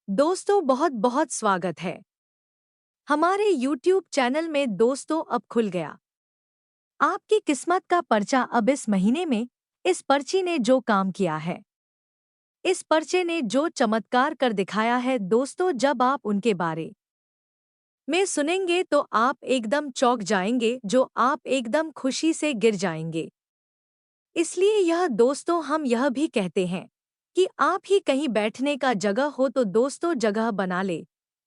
दोस्तों बहुत बहुत स्वागत है हमारे YouTube चैनल में। दोस्तों अब खुल गया आपकी किस्मत का पर्चा। अब इस महीने में इस पर्ची ने जो काम किया है, इस पर्चे ने जो चमत्कार कर दिखाया है दोस्तों, जब आप उनके बारे में सुनेंगे तो आप एकदम चौंक जाएंगे, जो आप एकदम खुशी से गिर जाएंगे। इसलिए यह दोस्तों हम यह भी कहते हैं कि आप ही कहीं बैठने का जगह हो तो दोस्तों जगह बना ले,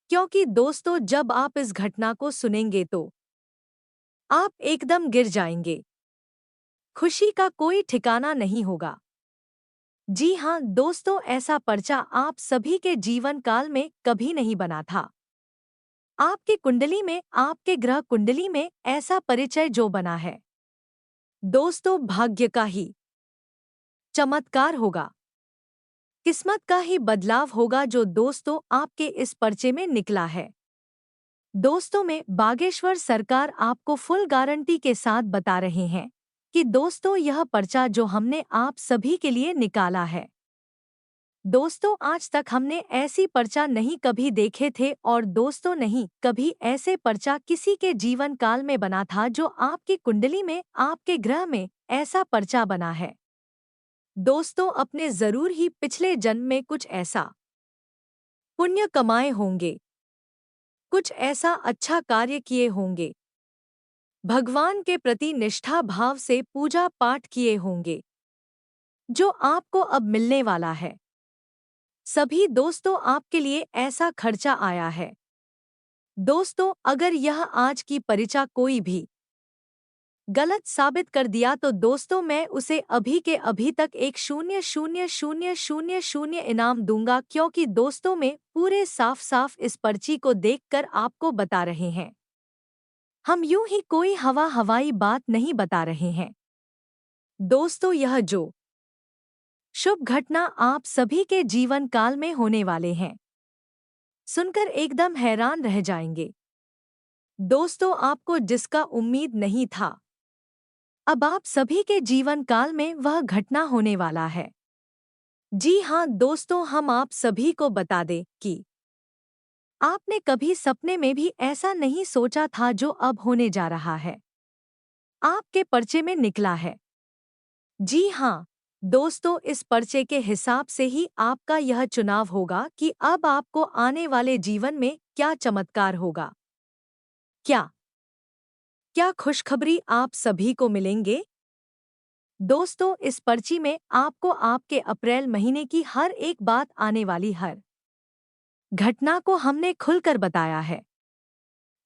क्योंकि दोस्तों जब आप इस घटना को सुनेंगे तो आप एकदम गिर जाएंगे। खुशी का कोई ठिकाना नहीं होगा। जी हाँ दोस्तों, ऐसा पर्चा आप सभी के जीवन काल में कभी नहीं बना था। आपके कुंडली में, आपके ग्रह कुंडली में ऐसा परिचय जो बना है दोस्तों, भाग्य का ही चमत्कार होगा, किस्मत का ही बदलाव होगा जो दोस्तों आपके इस पर्चे में निकला है। दोस्तों में बागेश्वर सरकार आपको फुल गारंटी के साथ बता रहे हैं कि दोस्तों यह पर्चा जो हमने आप सभी के लिए निकाला है, दोस्तों आज तक हमने ऐसी पर्चा नहीं कभी देखे थे, और दोस्तों नहीं कभी ऐसे पर्चा किसी के जीवन काल में बना था जो आपकी कुंडली में, आपके ग्रह में ऐसा पर्चा बना है। दोस्तों अपने जरूर ही पिछले जन्म में कुछ ऐसा पुण्य कमाए होंगे, कुछ ऐसा अच्छा कार्य किए होंगे, भगवान के प्रति निष्ठा भाव से पूजा पाठ किए होंगे, जो आपको अब मिलने वाला है। सभी दोस्तों आपके लिए ऐसा खर्चा आया है। दोस्तों अगर यह आज की परिचा कोई भी गलत साबित कर दिया तो दोस्तों मैं उसे अभी के अभी तक एक 0,000,000 इनाम दूंगा, क्योंकि दोस्तों में पूरे साफ साफ इस पर्ची को देखकर आपको बता रहे हैं। हम यूं ही कोई हवाई बात नहीं बता रहे हैं। दोस्तों यह जो शुभ घटना आप सभी के जीवन काल में होने वाले हैं, सुनकर एकदम हैरान रह जाएंगे। दोस्तों आपको जिसका उम्मीद नहीं था, अब आप सभी के जीवन काल में वह घटना होने वाला है। जी हाँ दोस्तों, हम आप सभी को बता दें कि आपने कभी सपने में भी ऐसा नहीं सोचा था जो अब होने जा रहा है, आपके पर्चे में निकला है। जी हाँ दोस्तों, इस पर्चे के हिसाब से ही आपका यह चुनाव होगा कि अब आपको आने वाले जीवन में क्या चमत्कार होगा, क्या क्या खुशखबरी आप सभी को मिलेंगे। दोस्तों इस पर्ची में आपको आपके अप्रैल महीने की हर एक बात, आने वाली हर घटना को हमने खुलकर बताया है।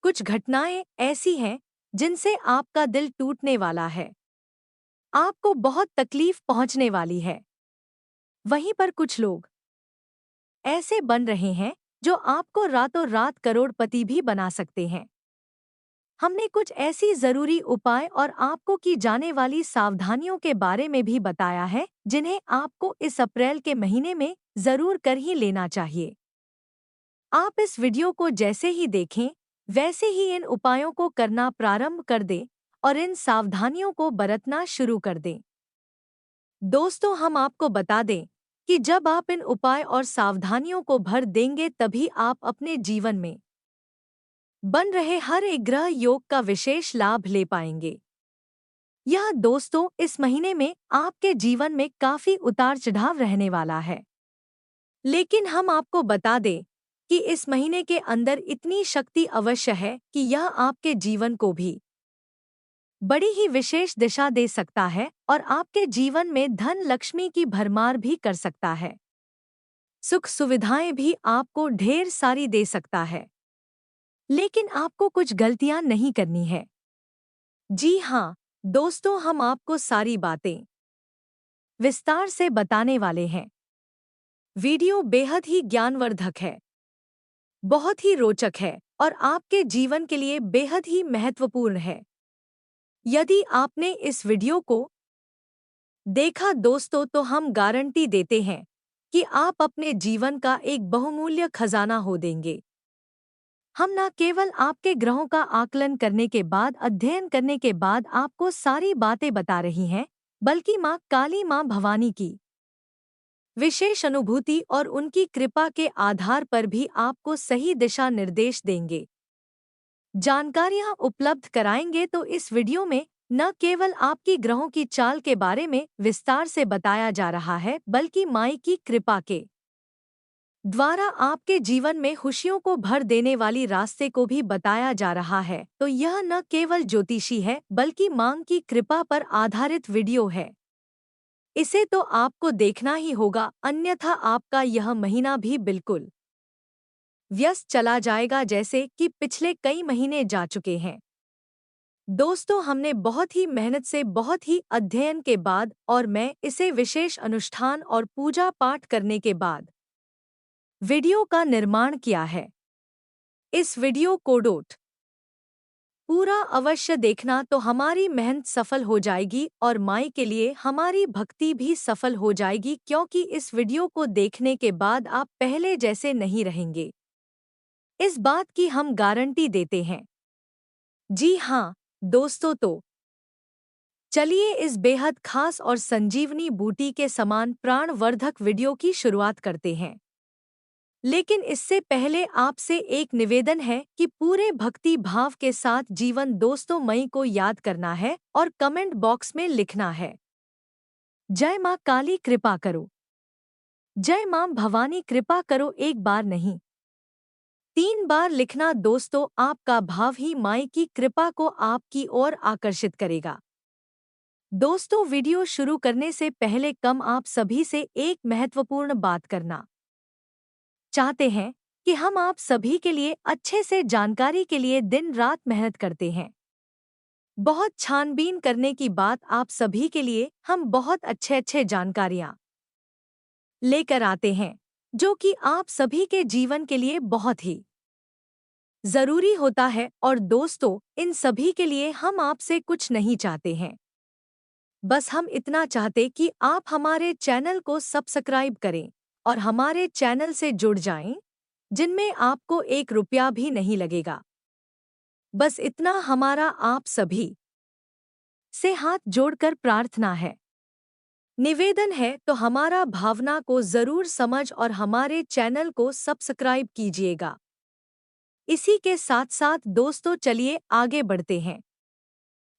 कुछ घटनाएं ऐसी हैं जिनसे आपका दिल टूटने वाला है, आपको बहुत तकलीफ पहुंचने वाली है। वहीं पर कुछ लोग ऐसे बन रहे हैं जो आपको रातों रात करोड़पति भी बना सकते हैं। हमने कुछ ऐसी जरूरी उपाय और आपको की जाने वाली सावधानियों के बारे में भी बताया है, जिन्हें आपको इस अप्रैल के महीने में जरूर कर ही लेना चाहिए। आप इस वीडियो को जैसे ही देखें वैसे ही इन उपायों को करना प्रारंभ कर दें और इन सावधानियों को बरतना शुरू कर दें। दोस्तों हम आपको बता दें कि जब आप इन उपाय और सावधानियों को भर देंगे तभी आप अपने जीवन में बन रहे हर एक ग्रह योग का विशेष लाभ ले पाएंगे। यह दोस्तों इस महीने में आपके जीवन में काफी उतार चढ़ाव रहने वाला है, लेकिन हम आपको बता दें कि इस महीने के अंदर इतनी शक्ति अवश्य है कि यह आपके जीवन को भी बड़ी ही विशेष दिशा दे सकता है और आपके जीवन में धन लक्ष्मी की भरमार भी कर सकता है। सुख सुविधाएं भी आपको ढेर सारी दे सकता है, लेकिन आपको कुछ गलतियां नहीं करनी है। जी हाँ दोस्तों, हम आपको सारी बातें विस्तार से बताने वाले हैं। वीडियो बेहद ही ज्ञानवर्धक है, बहुत ही रोचक है और आपके जीवन के लिए बेहद ही महत्वपूर्ण है। यदि आपने इस वीडियो को देखा दोस्तों, तो हम गारंटी देते हैं कि आप अपने जीवन का एक बहुमूल्य खजाना हो देंगे। हम न केवल आपके ग्रहों का आकलन करने के बाद, अध्ययन करने के बाद आपको सारी बातें बता रही हैं, बल्कि माँ काली, माँ भवानी की विशेष अनुभूति और उनकी कृपा के आधार पर भी आपको सही दिशा निर्देश देंगे। जानकारियां उपलब्ध कराएंगे तो इस वीडियो में न केवल आपकी ग्रहों की चाल के बारे में विस्तार से बताया जा रहा है, बल्कि माई की कृपा के द्वारा आपके जीवन में खुशियों को भर देने वाली रास्ते को भी बताया जा रहा है। तो यह न केवल ज्योतिषी है, बल्कि मां की कृपा पर आधारित वीडियो है। इसे तो आपको देखना ही होगा, अन्यथा आपका यह महीना भी बिल्कुल व्यस्त चला जाएगा, जैसे कि पिछले कई महीने जा चुके हैं। दोस्तों, हमने बहुत ही मेहनत से, बहुत ही अध्ययन के बाद और मैं इसे विशेष अनुष्ठान और पूजा पाठ करने के बाद वीडियो का निर्माण किया है। इस वीडियो को डोट पूरा अवश्य देखना, तो हमारी मेहनत सफल हो जाएगी और माई के लिए हमारी भक्ति भी सफल हो जाएगी, क्योंकि इस वीडियो को देखने के बाद आप पहले जैसे नहीं रहेंगे। इस बात की हम गारंटी देते हैं। जी हाँ दोस्तों, तो चलिए इस बेहद खास और संजीवनी बूटी के समान प्राणवर्धक वीडियो की शुरुआत करते हैं। लेकिन इससे पहले आपसे एक निवेदन है कि पूरे भक्ति भाव के साथ जीवन दोस्तों मई को याद करना है और कमेंट बॉक्स में लिखना है, जय मां काली कृपा करो, जय मां भवानी कृपा करो। एक बार नहीं, 3 बार लिखना दोस्तों। आपका भाव ही माई की कृपा को आपकी ओर आकर्षित करेगा। दोस्तों, वीडियो शुरू करने से पहले आप सभी से एक महत्वपूर्ण बात करना चाहते हैं कि हम आप सभी के लिए अच्छे से जानकारी के लिए दिन रात मेहनत करते हैं। बहुत छानबीन करने की बात आप सभी के लिए हम बहुत अच्छे जानकारियां लेकर आते हैं, जो कि आप सभी के जीवन के लिए बहुत ही जरूरी होता है। और दोस्तों, इन सभी के लिए हम आपसे कुछ नहीं चाहते हैं, बस हम इतना चाहते कि आप हमारे चैनल को सब्सक्राइब करें और हमारे चैनल से जुड़ जाएं, जिनमें आपको 1 रुपया भी नहीं लगेगा। बस इतना हमारा आप सभी से हाथ जोड़कर प्रार्थना है, निवेदन है। तो हमारा भावना को जरूर समझ और हमारे चैनल को सब्सक्राइब कीजिएगा। इसी के साथ साथ दोस्तों, चलिए आगे बढ़ते हैं।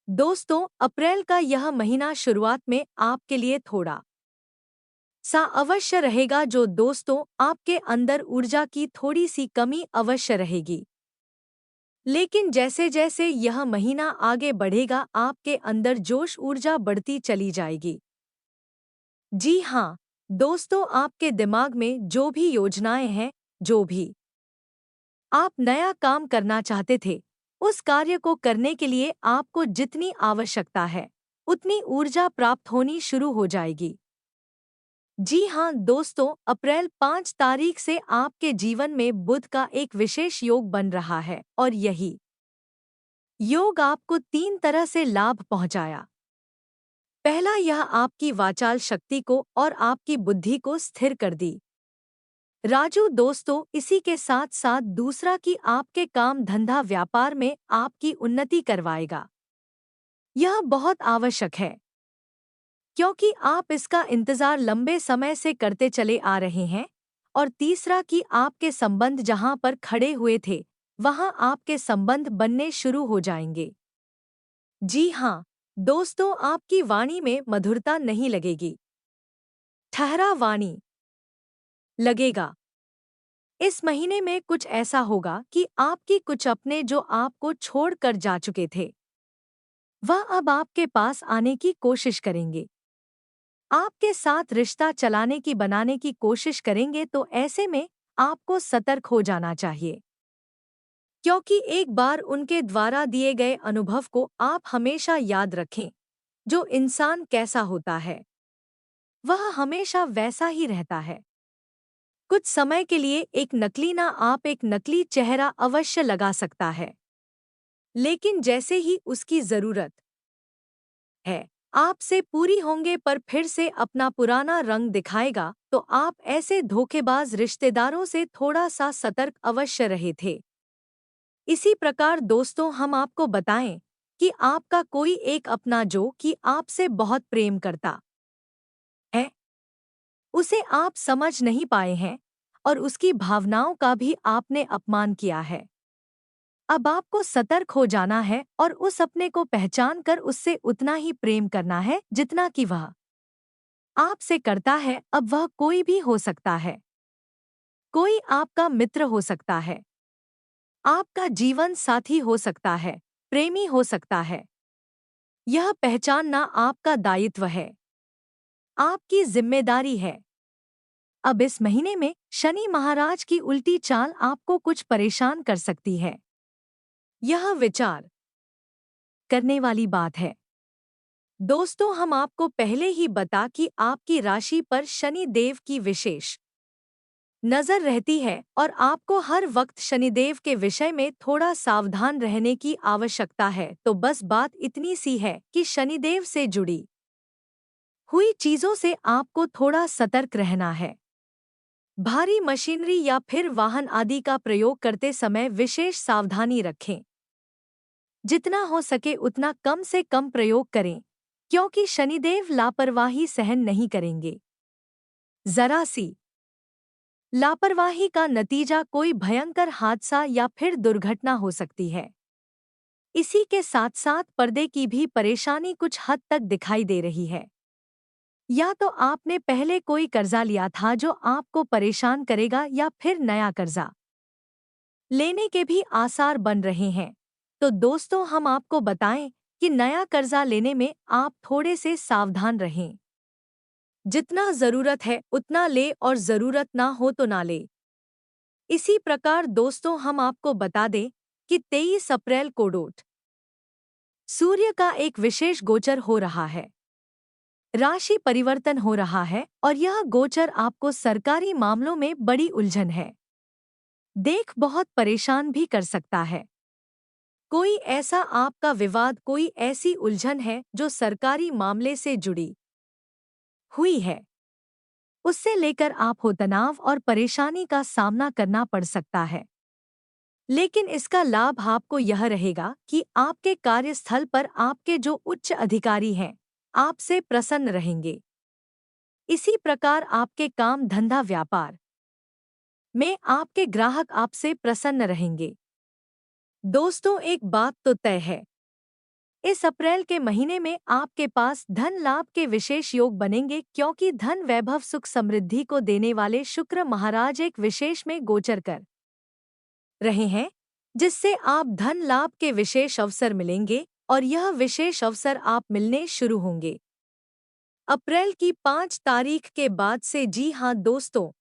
दोस्तों, अप्रैल का यह महीना शुरुआत में आपके लिए थोड़ा सा अवश्य रहेगा, जो दोस्तों आपके अंदर ऊर्जा की थोड़ी सी कमी अवश्य रहेगी। लेकिन जैसे जैसे यह महीना आगे बढ़ेगा, आपके अंदर जोश ऊर्जा बढ़ती चली जाएगी। जी हाँ दोस्तों, आपके दिमाग में जो भी योजनाएं हैं, जो भी आप नया काम करना चाहते थे, उस कार्य को करने के लिए आपको जितनी आवश्यकता है, उतनी ऊर्जा प्राप्त होनी शुरू हो जाएगी। जी हाँ दोस्तों, अप्रैल 5 तारीख से आपके जीवन में बुध का एक विशेष योग बन रहा है और यही योग आपको 3 तरह से लाभ पहुंचाया। पहला, यह आपकी वाचाल शक्ति को और आपकी बुद्धि को स्थिर कर दी राजू दोस्तों। इसी के साथ साथ दूसरा कि आपके काम धंधा व्यापार में आपकी उन्नति करवाएगा। यह बहुत आवश्यक है, क्योंकि आप इसका इंतजार लंबे समय से करते चले आ रहे हैं। और तीसरा कि आपके संबंध जहां पर खड़े हुए थे, वहां आपके संबंध बनने शुरू हो जाएंगे। जी हाँ दोस्तों, आपकी वाणी में मधुरता नहीं लगेगी, ठहरा वाणी लगेगा। इस महीने में कुछ ऐसा होगा कि आपकी कुछ अपने जो आपको छोड़कर जा चुके थे, वह अब आपके पास आने की कोशिश करेंगे, आपके साथ रिश्ता चलाने की बनाने की कोशिश करेंगे। तो ऐसे में आपको सतर्क हो जाना चाहिए, क्योंकि एक बार उनके द्वारा दिए गए अनुभव को आप हमेशा याद रखें। जो इंसान कैसा होता है, वह हमेशा वैसा ही रहता है। कुछ समय के लिए एक नकली ना आप एक नकली चेहरा अवश्य लगा सकता है, लेकिन जैसे ही उसकी जरूरत है, आपसे पूरी होंगे पर फिर से अपना पुराना रंग दिखाएगा। तो आप ऐसे धोखेबाज रिश्तेदारों से थोड़ा सा सतर्क अवश्य रहे थे। इसी प्रकार दोस्तों, हम आपको बताएं कि आपका कोई एक अपना जो कि आपसे बहुत प्रेम करता है, उसे आप समझ नहीं पाए हैं और उसकी भावनाओं का भी आपने अपमान किया है। अब आपको सतर्क हो जाना है और उस अपने को पहचान कर उससे उतना ही प्रेम करना है जितना कि वह आपसे करता है। अब वह कोई भी हो सकता है, कोई आपका मित्र हो सकता है, आपका जीवन साथी हो सकता है, प्रेमी हो सकता है। यह पहचानना आपका दायित्व है, आपकी जिम्मेदारी है। अब इस महीने में शनि महाराज की उल्टी चाल आपको कुछ परेशान कर सकती है। यह विचार करने वाली बात है। दोस्तों, हम आपको पहले ही बता कि आपकी राशि पर शनि देव की विशेष नजर रहती है और आपको हर वक्त शनिदेव के विषय में थोड़ा सावधान रहने की आवश्यकता है। तो बस बात इतनी सी है कि शनिदेव से जुड़ी हुई चीजों से आपको थोड़ा सतर्क रहना है। भारी मशीनरी या फिर वाहन आदि का प्रयोग करते समय विशेष सावधानी रखें। जितना हो सके उतना कम से कम प्रयोग करें, क्योंकि शनिदेव लापरवाही सहन नहीं करेंगे। जरा सी लापरवाही का नतीजा कोई भयंकर हादसा या फिर दुर्घटना हो सकती है। इसी के साथ साथ पर्दे की भी परेशानी कुछ हद तक दिखाई दे रही है। या तो आपने पहले कोई कर्जा लिया था जो आपको परेशान करेगा या फिर नया कर्जा लेने के भी आसार बन रहे हैं। तो दोस्तों, हम आपको बताएं कि नया कर्जा लेने में आप थोड़े से सावधान रहें। जितना जरूरत है उतना ले और जरूरत ना हो तो ना ले। इसी प्रकार दोस्तों, हम आपको बता दें कि 23 अप्रैल को डोट सूर्य का एक विशेष गोचर हो रहा है। राशि परिवर्तन हो रहा है और यह गोचर आपको सरकारी मामलों में बड़ी उलझन है देख बहुत परेशान भी कर सकता है। कोई ऐसा आपका विवाद, कोई ऐसी उलझन है जो सरकारी मामले से जुड़ी हुई है, उससे लेकर आप हो तनाव और परेशानी का सामना करना पड़ सकता है। लेकिन इसका लाभ आपको यह रहेगा कि आपके कार्यस्थल पर आपके जो उच्च अधिकारी हैं, आपसे प्रसन्न रहेंगे। इसी प्रकार आपके काम धंधा व्यापार में आपके ग्राहक आपसे प्रसन्न रहेंगे। दोस्तों, एक बात तो तय है, इस अप्रैल के महीने में आपके पास धन लाभ के विशेष योग बनेंगे, क्योंकि धन वैभव सुख समृद्धि को देने वाले शुक्र महाराज एक विशेष में गोचर कर रहे हैं, जिससे आप धन लाभ के विशेष अवसर मिलेंगे और यह विशेष अवसर आप मिलने शुरू होंगे अप्रैल की 5 तारीख के बाद से। जी हाँ दोस्तों।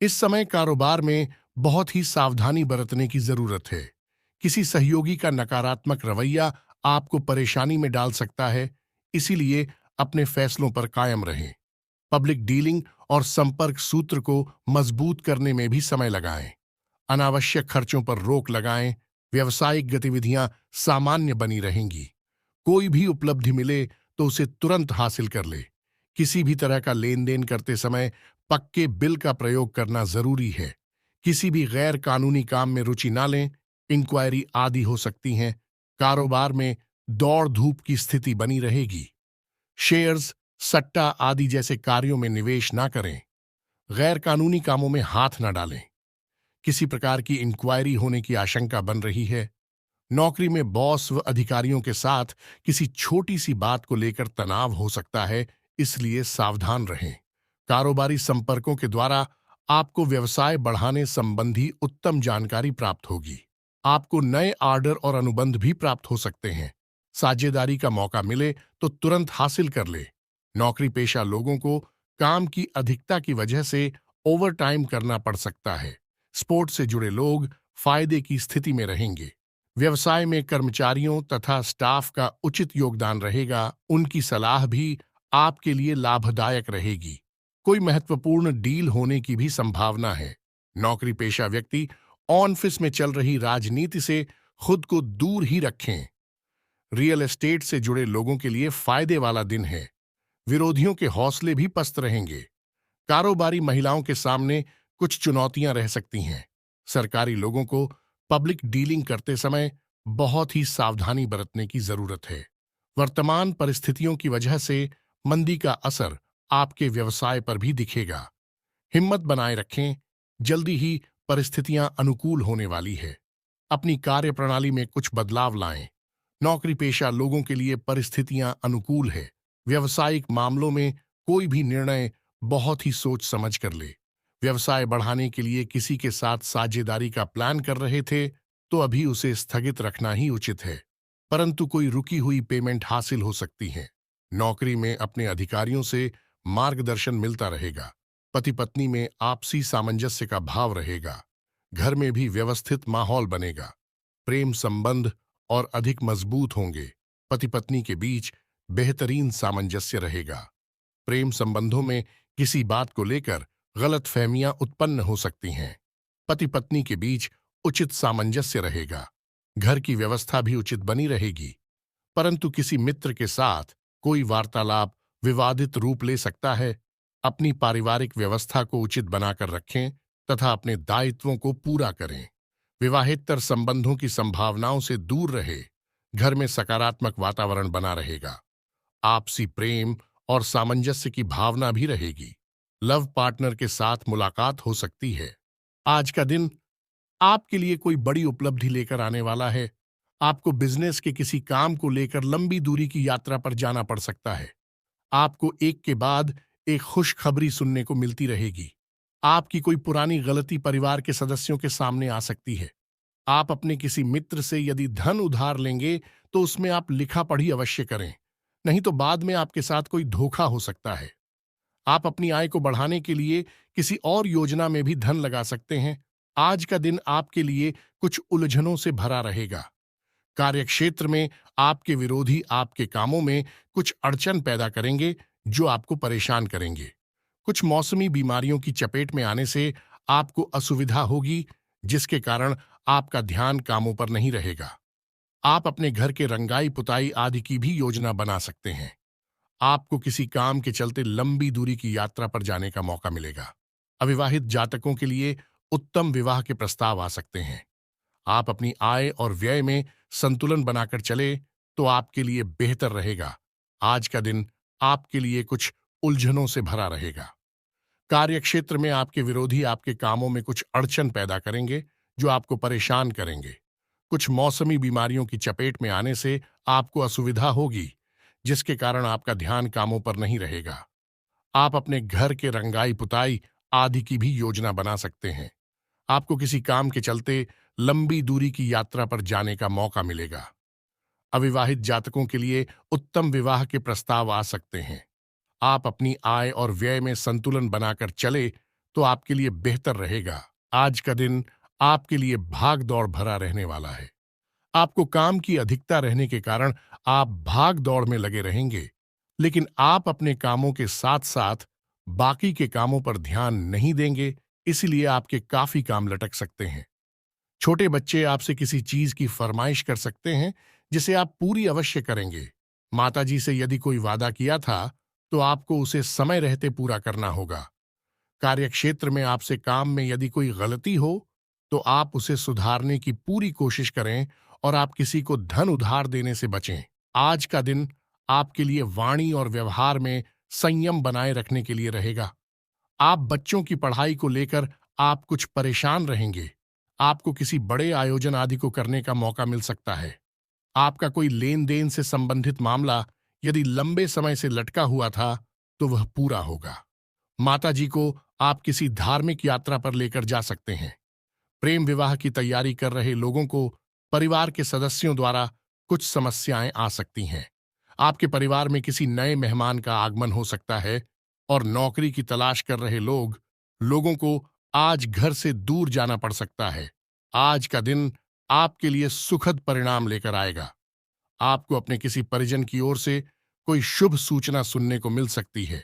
इस समय कारोबार में बहुत ही सावधानी बरतने की जरूरत है। किसी सहयोगी का नकारात्मक रवैया आपको परेशानी में डाल सकता है, इसीलिए अपने फैसलों पर कायम रहें। पब्लिक डीलिंग और संपर्क सूत्र को मजबूत करने में भी समय लगाएं। अनावश्यक खर्चों पर रोक लगाएं। व्यावसायिक गतिविधियां सामान्य बनी रहेंगी। कोई भी उपलब्धि मिले तो उसे तुरंत हासिल कर ले। किसी भी तरह का लेन देन करते समय पक्के बिल का प्रयोग करना जरूरी है। किसी भी गैर कानूनी काम में रुचि ना लें। इंक्वायरी आदि हो सकती हैं। कारोबार में दौड़ धूप की स्थिति बनी रहेगी। शेयर्स, सट्टा आदि जैसे कार्यों में निवेश ना करें। गैर कानूनी कामों में हाथ ना डालें। किसी प्रकार की इंक्वायरी होने की आशंका बन रही है। नौकरी में बॉस व अधिकारियों के साथ किसी छोटी सी बात को लेकर तनाव हो सकता है, इसलिए सावधान रहें। कारोबारी संपर्कों के द्वारा आपको व्यवसाय बढ़ाने संबंधी उत्तम जानकारी प्राप्त होगी। आपको नए ऑर्डर और अनुबंध भी प्राप्त हो सकते हैं। साझेदारी का मौका मिले तो तुरंत हासिल कर ले। नौकरी पेशा लोगों को काम की अधिकता की वजह से ओवरटाइम करना पड़ सकता है। स्पोर्ट्स से जुड़े लोग फायदे की स्थिति में रहेंगे। व्यवसाय में कर्मचारियों तथा स्टाफ का उचित योगदान रहेगा। उनकी सलाह भी आपके लिए लाभदायक रहेगी। कोई महत्वपूर्ण डील होने की भी संभावना है। नौकरी पेशा व्यक्ति ऑफिस में चल रही राजनीति से खुद को दूर ही रखें। रियल एस्टेट से जुड़े लोगों के लिए फायदे वाला दिन है। विरोधियों के हौसले भी पस्त रहेंगे। कारोबारी महिलाओं के सामने कुछ चुनौतियां रह सकती हैं। सरकारी लोगों को पब्लिक डीलिंग करते समय बहुत ही सावधानी बरतने की जरूरत है। वर्तमान परिस्थितियों की वजह से मंदी का असर आपके व्यवसाय पर भी दिखेगा। हिम्मत बनाए रखें। जल्दी ही परिस्थितियां अनुकूल होने वाली है। अपनी कार्यप्रणाली में कुछ बदलाव लाएं। नौकरी पेशा लोगों के लिए परिस्थितियां अनुकूल है। व्यवसायिक मामलों में कोई भी निर्णय बहुत ही सोच समझ कर ले। व्यवसाय बढ़ाने के लिए किसी के साथ साझेदारी का प्लान कर रहे थे तो अभी उसे स्थगित रखना ही उचित है, परंतु कोई रुकी हुई पेमेंट हासिल हो सकती है। नौकरी में अपने अधिकारियों से मार्गदर्शन मिलता रहेगा। पति पत्नी में आपसी सामंजस्य का भाव रहेगा। घर में भी व्यवस्थित माहौल बनेगा। प्रेम संबंध और अधिक मजबूत होंगे। पति पत्नी के बीच बेहतरीन सामंजस्य रहेगा। प्रेम संबंधों में किसी बात को लेकर गलतफहमियां उत्पन्न हो सकती हैं। पति पत्नी के बीच उचित सामंजस्य रहेगा। घर की व्यवस्था भी उचित बनी रहेगी, परंतु किसी मित्र के साथ कोई वार्तालाप विवादित रूप ले सकता है। अपनी पारिवारिक व्यवस्था को उचित बनाकर रखें तथा अपने दायित्वों को पूरा करें। विवाहेतर संबंधों की संभावनाओं से दूर रहे। घर में सकारात्मक वातावरण बना रहेगा। आपसी प्रेम और सामंजस्य की भावना भी रहेगी। लव पार्टनर के साथ मुलाकात हो सकती है। आज का दिन आपके लिए कोई बड़ी उपलब्धि लेकर आने वाला है। आपको बिजनेस के किसी काम को लेकर लंबी दूरी की यात्रा पर जाना पड़ सकता है। आपको एक के बाद एक खुशखबरी सुनने को मिलती रहेगी। आपकी कोई पुरानी गलती परिवार के सदस्यों के सामने आ सकती है। आप अपने किसी मित्र से यदि धन उधार लेंगे तो उसमें आप लिखा पढ़ी अवश्य करें, नहीं तो बाद में आपके साथ कोई धोखा हो सकता है। आप अपनी आय को बढ़ाने के लिए किसी और योजना में भी धन लगा सकते हैं। आज का दिन आपके लिए कुछ उलझनों से भरा रहेगा। कार्यक्षेत्र में आपके विरोधी आपके कामों में कुछ अड़चन पैदा करेंगे जो आपको परेशान करेंगे। कुछ मौसमी बीमारियों की चपेट में आने से आपको असुविधा होगी, जिसके कारण आपका ध्यान कामों पर नहीं रहेगा। आप अपने घर के रंगाई पुताई आदि की भी योजना बना सकते हैं। आपको किसी काम के चलते लंबी दूरी की यात्रा पर जाने का मौका मिलेगा। अविवाहित जातकों के लिए उत्तम विवाह के प्रस्ताव आ सकते हैं। आप अपनी आय और व्यय में संतुलन बनाकर चले तो आपके लिए बेहतर रहेगा। आज का दिन आपके लिए कुछ उलझनों से भरा रहेगा। कार्यक्षेत्र में आपके विरोधी आपके कामों में कुछ अड़चन पैदा करेंगे जो आपको परेशान करेंगे। कुछ मौसमी बीमारियों की चपेट में आने से आपको असुविधा होगी, जिसके कारण आपका ध्यान कामों पर नहीं रहेगा। आप अपने घर के रंगाई पुताई आदि की भी योजना बना सकते हैं। आपको किसी काम के चलते लंबी दूरी की यात्रा पर जाने का मौका मिलेगा। अविवाहित जातकों के लिए उत्तम विवाह के प्रस्ताव आ सकते हैं। आप अपनी आय और व्यय में संतुलन बनाकर चले तो आपके लिए बेहतर रहेगा। आज का दिन आपके लिए भाग दौड़ भरा रहने वाला है। आपको काम की अधिकता रहने के कारण आप भाग दौड़ में लगे रहेंगे, लेकिन आप अपने कामों के साथ साथ बाकी के कामों पर ध्यान नहीं देंगे, इसलिए आपके काफी काम लटक सकते हैं। छोटे बच्चे आपसे किसी चीज की फरमाइश कर सकते हैं, जिसे आप पूरी अवश्य करेंगे। माताजी से यदि कोई वादा किया था, तो आपको उसे समय रहते पूरा करना होगा। कार्यक्षेत्र में आपसे काम में यदि कोई गलती हो, तो आप उसे सुधारने की पूरी कोशिश करें और आप किसी को धन उधार देने से बचें। आज का दिन आपके लिए वाणी और व्यवहार में संयम बनाए रखने के लिए रहेगा। आप बच्चों की पढ़ाई को लेकर आप कुछ परेशान रहेंगे। आपको किसी बड़े आयोजन आदि को करने का मौका मिल सकता है। आपका कोई लेन देन से संबंधित मामला यदि लंबे समय से लटका हुआ था, तो वह पूरा होगा। माताजी को आप किसी धार्मिक यात्रा पर लेकर जा सकते हैं। प्रेम विवाह की तैयारी कर रहे लोगों को परिवार के सदस्यों द्वारा कुछ समस्याएं आ सकती हैं। आपके परिवार में किसी नए मेहमान का आगमन हो सकता है और नौकरी की तलाश कर रहे लोगों को आज घर से दूर जाना पड़ सकता है। आज का दिन आपके लिए सुखद परिणाम लेकर आएगा। आपको अपने किसी परिजन की ओर से कोई शुभ सूचना सुनने को मिल सकती है।